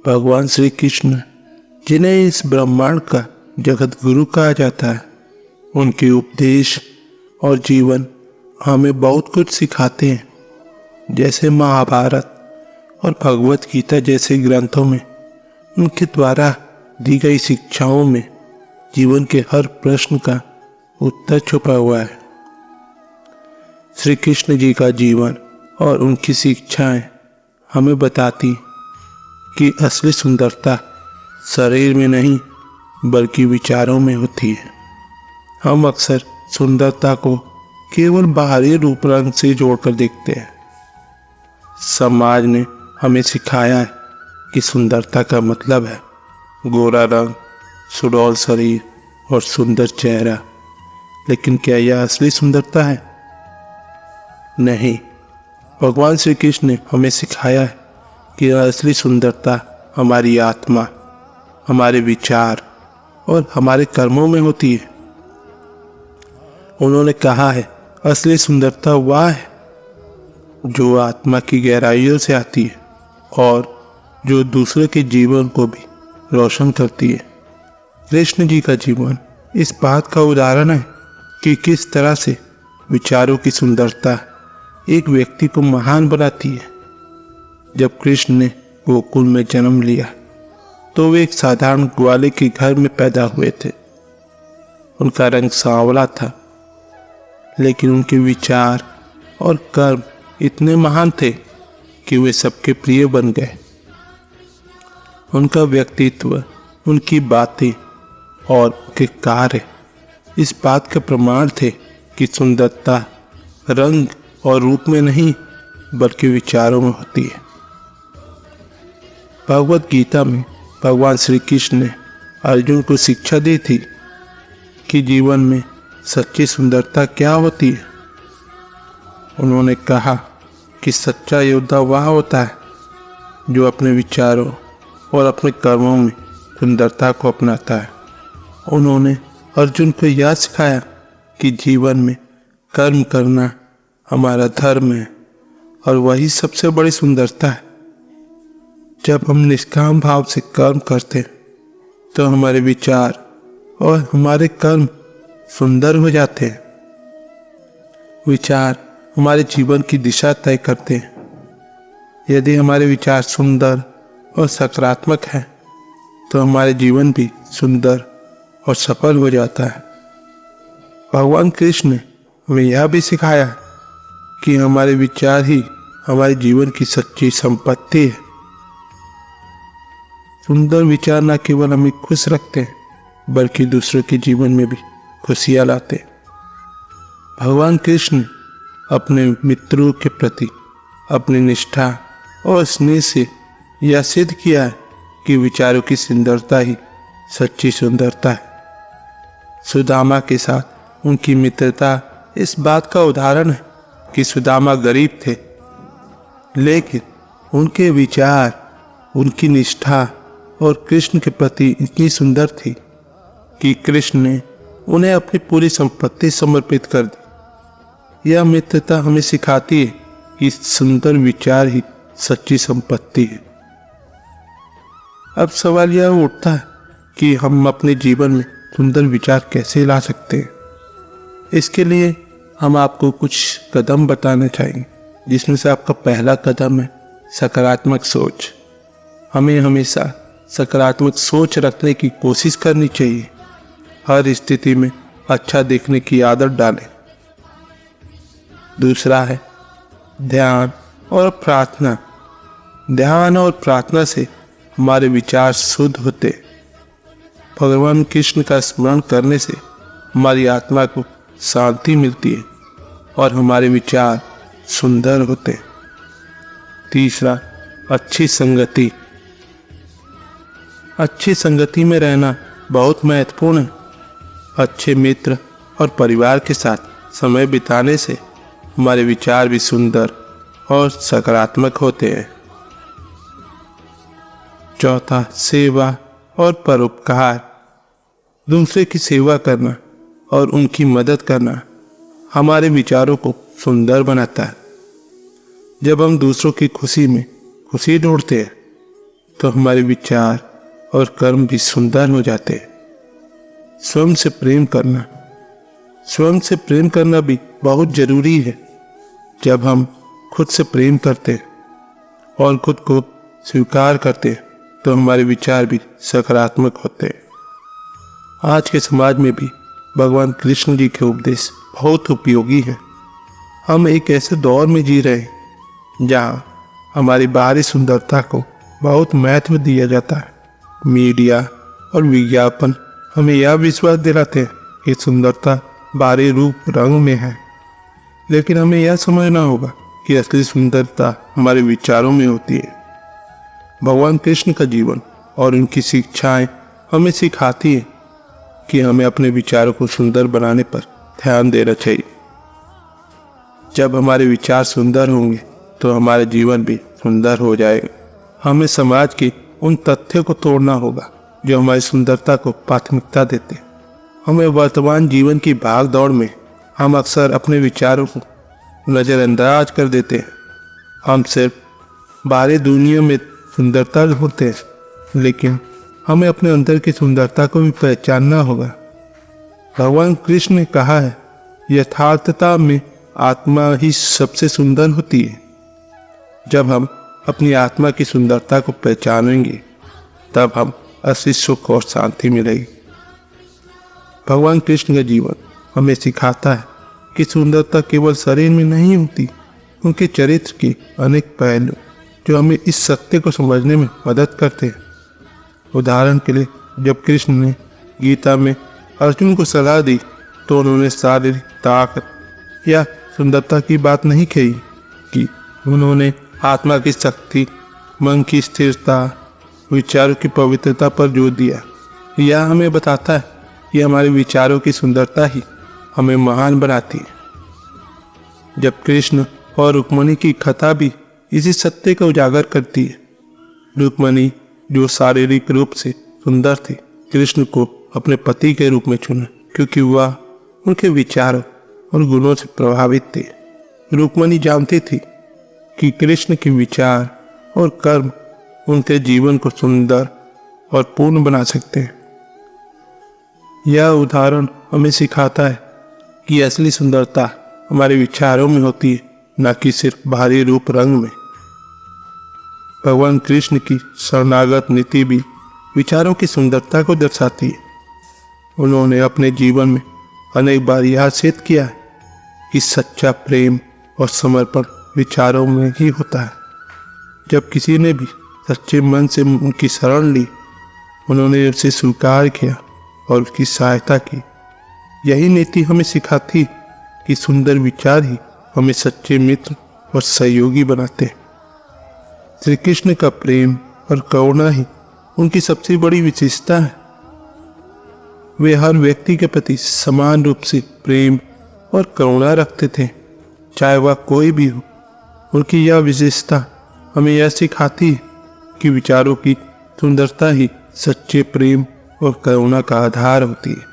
भगवान श्री कृष्ण, जिन्हें इस ब्रह्मांड का जगत गुरु कहा जाता है, उनके उपदेश और जीवन हमें बहुत कुछ सिखाते हैं। जैसे महाभारत और भगवत गीता जैसे ग्रंथों में उनके द्वारा दी गई शिक्षाओं में जीवन के हर प्रश्न का उत्तर छुपा हुआ है। श्री कृष्ण जी का जीवन और उनकी शिक्षाएं हमें बताती कि असली सुंदरता शरीर में नहीं बल्कि विचारों में होती है। हम अक्सर सुंदरता को केवल बाहरी रूप रंग से जोड़कर देखते हैं। समाज ने हमें सिखाया है कि सुंदरता का मतलब है गोरा रंग, सुडौल शरीर और सुंदर चेहरा। लेकिन क्या यह असली सुंदरता है? नहीं। भगवान श्री कृष्ण ने हमें सिखाया है कि असली सुंदरता हमारी आत्मा, हमारे विचार और हमारे कर्मों में होती है। उन्होंने कहा है, असली सुंदरता वह है जो आत्मा की गहराइयों से आती है और जो दूसरे के जीवन को भी रोशन करती है। कृष्ण जी का जीवन इस बात का उदाहरण है कि किस तरह से विचारों की सुंदरता एक व्यक्ति को महान बनाती है। जब कृष्ण ने गोकुल में जन्म लिया तो वे एक साधारण ग्वाले के घर में पैदा हुए थे। उनका रंग सांवला था, लेकिन उनके विचार और कर्म इतने महान थे कि वे सबके प्रिय बन गए। उनका व्यक्तित्व, उनकी बातें और उनके कार्य इस बात का प्रमाण थे कि सुंदरता रंग और रूप में नहीं बल्कि विचारों में होती है। भगवत गीता में भगवान श्री कृष्ण ने अर्जुन को शिक्षा दी थी कि जीवन में सच्ची सुंदरता क्या होती है। उन्होंने कहा कि सच्चा योद्धा वह होता है जो अपने विचारों और अपने कर्मों में सुंदरता को अपनाता है। उन्होंने अर्जुन को यह सिखाया कि जीवन में कर्म करना हमारा धर्म है और वही सबसे बड़ी सुंदरता है। जब हम निष्काम भाव से कर्म करते हैं तो हमारे विचार और हमारे कर्म सुंदर हो जाते हैं। विचार हमारे जीवन की दिशा तय करते हैं। यदि हमारे विचार सुंदर और सकारात्मक हैं तो हमारे जीवन भी सुंदर और सफल हो जाता है। भगवान कृष्ण ने हमें यह भी सिखाया कि हमारे विचार ही हमारे जीवन की सच्ची संपत्ति है। सुंदर विचार न केवल हमें खुश रखते हैं बल्कि दूसरों के जीवन में भी खुशियां लाते हैं। भगवान कृष्ण अपने मित्रों के प्रति अपनी निष्ठा और स्नेह से यह सिद्ध किया है कि विचारों की सुंदरता ही सच्ची सुंदरता है। सुदामा के साथ उनकी मित्रता इस बात का उदाहरण है कि सुदामा गरीब थे, लेकिन उनके विचार, उनकी निष्ठा और कृष्ण के प्रति इतनी सुंदर थी कि कृष्ण ने उन्हें अपनी पूरी संपत्ति समर्पित कर दी। यह मित्रता हमें सिखाती है कि सुंदर विचार ही सच्ची संपत्ति है। अब सवाल यह उठता है कि हम अपने जीवन में सुंदर विचार कैसे ला सकते हैं। इसके लिए हम आपको कुछ कदम बताना चाहेंगे, जिसमें से आपका पहला कदम है सकारात्मक सोच। हमें हमेशा सकारात्मक सोच रखने की कोशिश करनी चाहिए। हर स्थिति में अच्छा देखने की आदत डालें। दूसरा है ध्यान और प्रार्थना। ध्यान और प्रार्थना से हमारे विचार शुद्ध होते। भगवान कृष्ण का स्मरण करने से हमारी आत्मा को शांति मिलती है और हमारे विचार सुंदर होते। तीसरा, अच्छी संगति। अच्छी संगति में रहना बहुत महत्वपूर्ण है। अच्छे मित्र और परिवार के साथ समय बिताने से हमारे विचार भी सुंदर और सकारात्मक होते हैं। चौथा, सेवा और परोपकार। दूसरे की सेवा करना और उनकी मदद करना हमारे विचारों को सुंदर बनाता है। जब हम दूसरों की खुशी में खुशी ढूंढते हैं तो हमारे विचार और कर्म भी सुंदर हो जाते हैं। स्वयं से प्रेम करना भी बहुत जरूरी है। जब हम खुद से प्रेम करते हैं और खुद को स्वीकार करते हैं तो हमारे विचार भी सकारात्मक होते हैं। आज के समाज में भी भगवान कृष्ण जी के उपदेश बहुत उपयोगी हैं। हम एक ऐसे दौर में जी रहे हैं जहाँ हमारी बाहरी सुंदरता को बहुत महत्व दिया जाता है। मीडिया और विज्ञापन हमें यह विश्वास दिलाते हैं कि सुंदरता बाहरी रूप रंग में है, लेकिन हमें यह समझना होगा कि असली सुंदरता हमारे विचारों में होती है। भगवान कृष्ण का जीवन और उनकी शिक्षाएं हमें सिखाती है कि हमें अपने विचारों को सुंदर बनाने पर ध्यान देना चाहिए। जब हमारे विचार सुंदर होंगे तो हमारा जीवन भी सुंदर हो जाएगा। हमें समाज के उन तथ्यों को तोड़ना होगा जो हमारी सुंदरता को प्राथमिकता देते हैं। हमें वर्तमान जीवन की भाग दौड़ में हम अक्सर अपने विचारों को नज़रअंदाज कर देते हैं। हम सिर्फ बाहरी दुनिया में सुंदरता होते हैं, लेकिन हमें अपने अंदर की सुंदरता को भी पहचानना होगा। भगवान कृष्ण ने कहा है, यथार्थता में आत्मा ही सबसे सुंदर होती है। जब हम अपनी आत्मा की सुंदरता को पहचानेंगे तब हम असली सुख और शांति मिलेगी। भगवान कृष्ण का जीवन हमें सिखाता है कि सुंदरता केवल शरीर में नहीं होती, उनके चरित्र के अनेक पहलू जो हमें इस सत्य को समझने में मदद करते हैं। उदाहरण के लिए, जब कृष्ण ने गीता में अर्जुन को सलाह दी तो उन्होंने शारीरिक ताकत या सुंदरता की बात नहीं कही कि उन्होंने आत्मा की शक्ति, मन की स्थिरता, विचारों की पवित्रता पर जोर दिया। यह हमें बताता है कि हमारे विचारों की सुंदरता ही हमें महान बनाती है। जब कृष्ण और रुक्मिणी की कथा भी इसी सत्य को उजागर करती है। रुक्मिणी जो शारीरिक रूप से सुंदर थी, कृष्ण को अपने पति के रूप में चुना क्योंकि वह उनके विचारों और गुणों से प्रभावित थे। रुक्मिणी जानती थी कि कृष्ण के विचार और कर्म उनके जीवन को सुंदर और पूर्ण बना सकते हैं। यह उदाहरण हमें सिखाता है कि असली सुंदरता हमारे विचारों में होती है, न कि सिर्फ बाहरी रूप रंग में। भगवान कृष्ण की शरणागत नीति भी विचारों की सुंदरता को दर्शाती है। उन्होंने अपने जीवन में अनेक बार यह सिद्ध किया है कि सच्चा प्रेम और समर्पण विचारों में ही होता है। जब किसी ने भी सच्चे मन से उनकी शरण ली, उन्होंने उसे स्वीकार किया और उसकी सहायता की। यही नीति हमें सिखाती कि सुंदर विचार ही हमें सच्चे मित्र और सहयोगी बनाते हैं। श्री कृष्ण का प्रेम और करुणा ही उनकी सबसे बड़ी विशेषता है। वे हर व्यक्ति के प्रति समान रूप से प्रेम और करुणा रखते थे, चाहे वह कोई भी हो। उनकी यह विशेषता हमें यह सिखाती है कि विचारों की सुंदरता ही सच्चे प्रेम और करुणा का आधार होती है।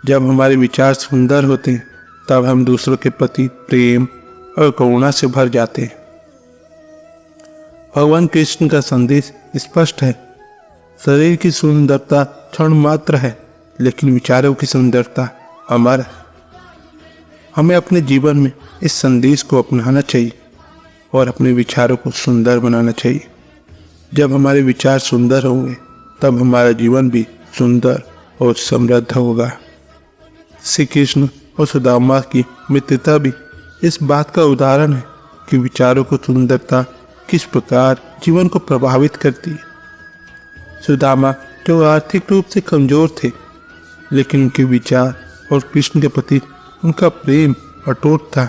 जब हमारे विचार सुंदर होते हैं तब हम दूसरों के प्रति प्रेम और करुणा से भर जाते हैं। भगवान कृष्ण का संदेश स्पष्ट है, शरीर की सुंदरता क्षण मात्र है, लेकिन विचारों की सुंदरता अमर है। हमें अपने जीवन में इस संदेश को अपनाना चाहिए और अपने विचारों को सुंदर बनाना चाहिए। जब हमारे विचार सुंदर होंगे तब हमारा जीवन भी सुंदर और समृद्ध होगा। श्री कृष्ण और सुदामा की मित्रता भी इस बात का उदाहरण है कि विचारों को सुंदरता किस प्रकार जीवन को प्रभावित करती है। सुदामा जो आर्थिक रूप से कमजोर थे, लेकिन उनके विचार और कृष्ण के प्रति उनका प्रेम अटूट था।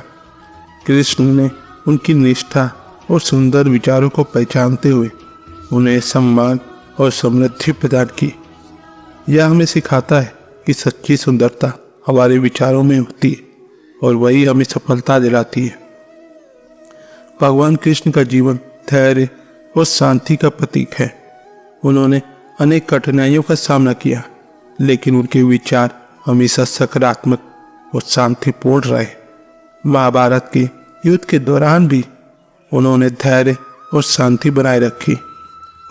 कृष्ण ने उनकी निष्ठा और सुंदर विचारों को पहचानते हुए उन्हें सम्मान और समृद्धि प्रदान की। यह हमें सिखाता है कि सच्ची सुंदरता हमारे विचारों में होती है और वही हमें सफलता दिलाती है। भगवान कृष्ण का जीवन धैर्य और शांति का प्रतीक है। उन्होंने अनेक कठिनाइयों का सामना किया, लेकिन उनके विचार हमेशा सकारात्मक और शांतिपूर्ण रहे। महाभारत के युद्ध के दौरान भी उन्होंने धैर्य और शांति बनाए रखी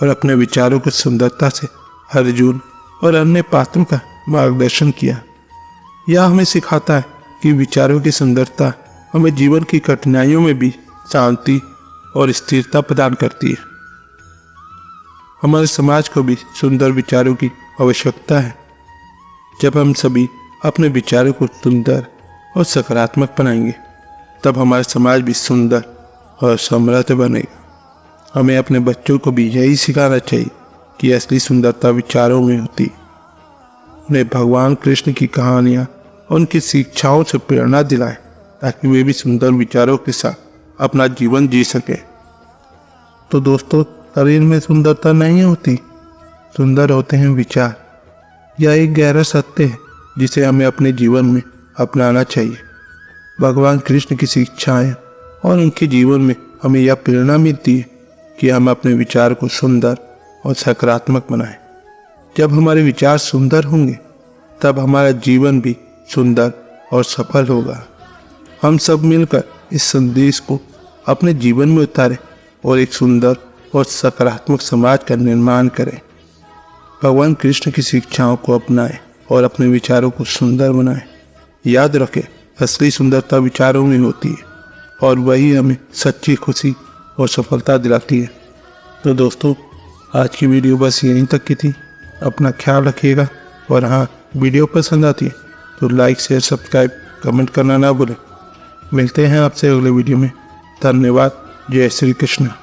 और अपने विचारों की सुंदरता से अर्जुन और अन्य पात्रों का मार्गदर्शन किया। यह हमें सिखाता है कि विचारों की सुंदरता हमें जीवन की कठिनाइयों में भी शांति और स्थिरता प्रदान करती है। हमारे समाज को भी सुंदर विचारों की आवश्यकता है। जब हम सभी अपने विचारों को सुंदर और सकारात्मक बनाएंगे, तब हमारा समाज भी सुंदर और समृद्ध बनेगा। हमें अपने बच्चों को भी यही सिखाना चाहिए कि असली सुंदरता विचारों में होती है। उन्हें भगवान कृष्ण की कहानियाँ और उनकी शिक्षाओं से प्रेरणा दिलाएं, ताकि वे भी सुंदर विचारों के साथ अपना जीवन जी सकें। तो दोस्तों, शरीर में सुंदरता नहीं होती, सुंदर होते हैं विचार। यह एक गहरा सत्य है जिसे हमें अपने जीवन में अपनाना चाहिए। भगवान कृष्ण की शिक्षाएं और उनके जीवन में हमें यह प्रेरणा मिलती है कि हम अपने विचार को सुंदर और सकारात्मक बनाएं। जब हमारे विचार सुंदर होंगे, तब हमारा जीवन भी सुंदर और सफल होगा। हम सब मिलकर इस संदेश को अपने जीवन में उतारें और एक सुंदर और सकारात्मक समाज का निर्माण करें। भगवान कृष्ण की शिक्षाओं को अपनाएं और अपने विचारों को सुंदर बनाएं। याद रखें, असली सुंदरता विचारों में होती है और वही हमें सच्ची खुशी और सफलता दिलाती है। तो दोस्तों, आज की वीडियो बस यहीं तक की थी। अपना ख्याल रखिएगा और हाँ, वीडियो पसंद आती है तो लाइक शेयर सब्सक्राइब कमेंट करना ना भूलें। मिलते हैं आपसे अगले वीडियो में। धन्यवाद। जय श्री कृष्ण।